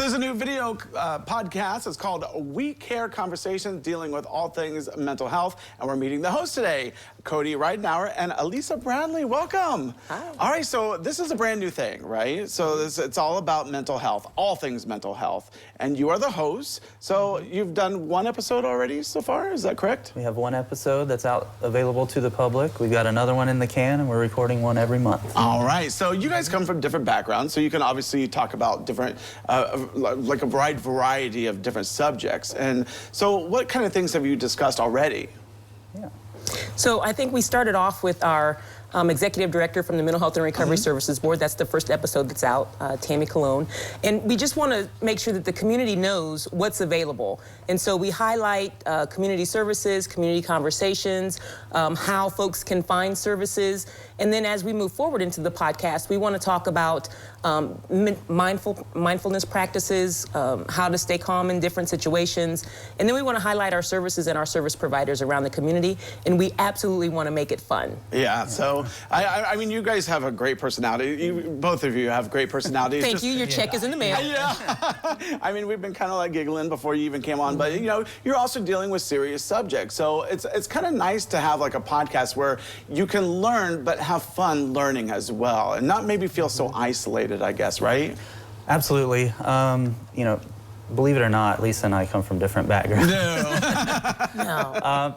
there's a new video podcast. It's called We Care Conversations, dealing with all things mental health. And we're meeting the hosts today, Cody Ridenauer and Elisa Bradley. Welcome. Hi. All right, so this is a brand new thing, right? So it's all about mental health, all things mental health. And you are the host. So you've done one episode already so far, is that correct? We have one episode that's out available to the public. We've got another one in the can, and we're recording one every month. All right, so you guys come from different backgrounds, so you can obviously talk about different, like a wide variety of different subjects. And so what kind of things have you discussed already? Yeah. So I think we started off with our executive director from the Mental Health and Recovery Services Board. That's the first episode that's out, Tammy Colon. And we just want to make sure that the community knows what's available. And so we highlight community services, community conversations, how folks can find services. And then as we move forward into the podcast, we want to talk about mindfulness practices, how to stay calm in different situations. And then we want to highlight our services and our service providers around the community. And we absolutely want to make it fun. Yeah, so I mean, you guys have a great personality. Both of you have great personalities. Thank you. Your check is in the mail. Yeah. I mean, we've been kind of like giggling before you even came on, but you know, you're also dealing with serious subjects. So it's kind of nice to have like a podcast where you can learn, but have fun learning as well, and not maybe feel so isolated, I guess, right? Absolutely. You know, believe it or not, Lisa and I come from different backgrounds. No.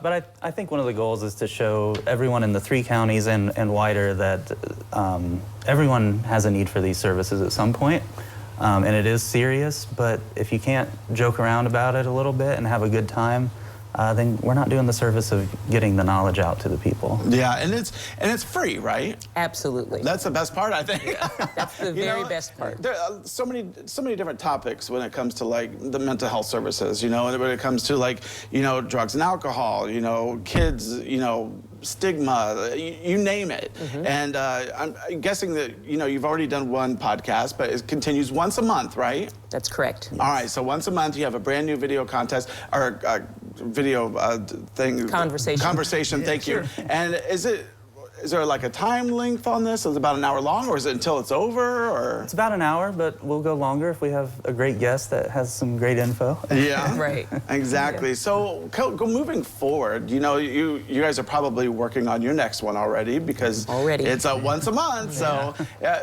But I think one of the goals is to show everyone in the 3 counties and wider that everyone has a need for these services at some point. And it is serious, but if you can't joke around about it a little bit and have a good time, then we're not doing the service of getting the knowledge out to the people. Yeah, and it's free, right? Absolutely. That's the best part, I think. That's the very best part. There are so many different topics when it comes to like the mental health services, you know, and when it comes to like, you know, drugs and alcohol, you know, kids, you know, stigma, you name it. And I'm guessing that, you know, you've already done one podcast, but it continues once a month, right? That's correct. All right, so once a month you have a brand new video contest, or video thing. Conversation, thank you. And is there like a time length on this? Is it about an hour long, or is it until it's over, or? It's about an hour, but we'll go longer if we have a great guest that has some great info. Yeah. Right. Exactly. Yeah. So moving forward, you know, you guys are probably working on your next one already, because it's once a month. So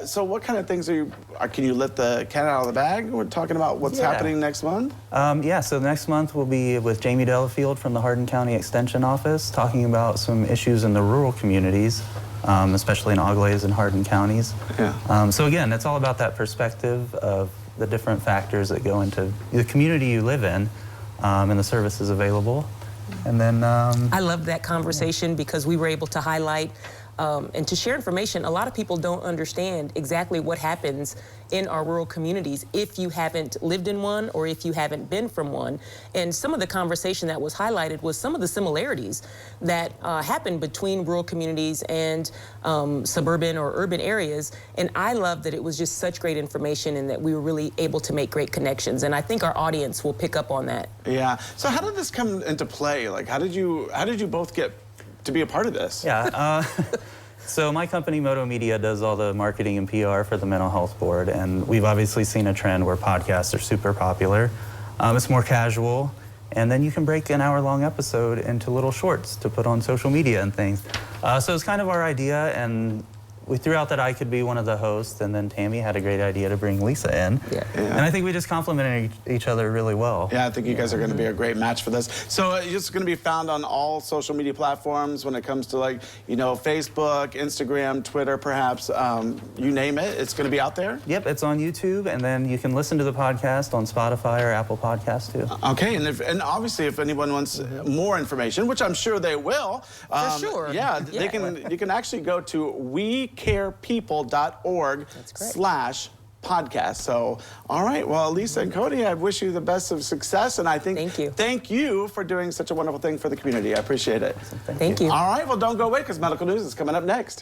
so what kind of things can you let the cat out of the bag? We're talking about what's happening next month? Yeah, so next month we'll be with Jamie Delafield from the Hardin County Extension Office, talking about some issues in the rural communities, especially in Auglaize and Hardin counties. Yeah. So again, it's all about that perspective of the different factors that go into the community you live in, and the services available. And then I love that conversation because we were able to highlight and to share information. A lot of people don't understand exactly what happens in our rural communities if you haven't lived in one or if you haven't been from one. And some of the conversation that was highlighted was some of the similarities that happen between rural communities and suburban or urban areas. And I love that it was just such great information and that we were really able to make great connections. And I think our audience will pick up on that. Yeah. So how did this come into play? Like, how did you both get to be a part of this? Yeah. So my company, Moto Media, does all the marketing and PR for the Mental Health Board, and we've obviously seen a trend where podcasts are super popular. It's more casual, and then you can break an hour-long episode into little shorts to put on social media and things. So it's kind of our idea, and we threw out that I could be one of the hosts, and then Tammy had a great idea to bring Lisa in. Yeah. And I think we just complemented each other really well. Yeah, I think you guys are going to be a great match for this. So it's going to be found on all social media platforms when it comes to, like, you know, Facebook, Instagram, Twitter, perhaps, you name it. It's going to be out there? Yep, it's on YouTube, and then you can listen to the podcast on Spotify or Apple Podcasts, too. Okay, and obviously if anyone wants more information, which I'm sure they will. For sure. Yeah, you can actually go to wecarepeople.org/podcast. So, all right, well, Lisa and Cody, I wish you the best of success, and I think thank you for doing such a wonderful thing for the community. I appreciate it. Thank you. All right, well, don't go away, because medical news is coming up next.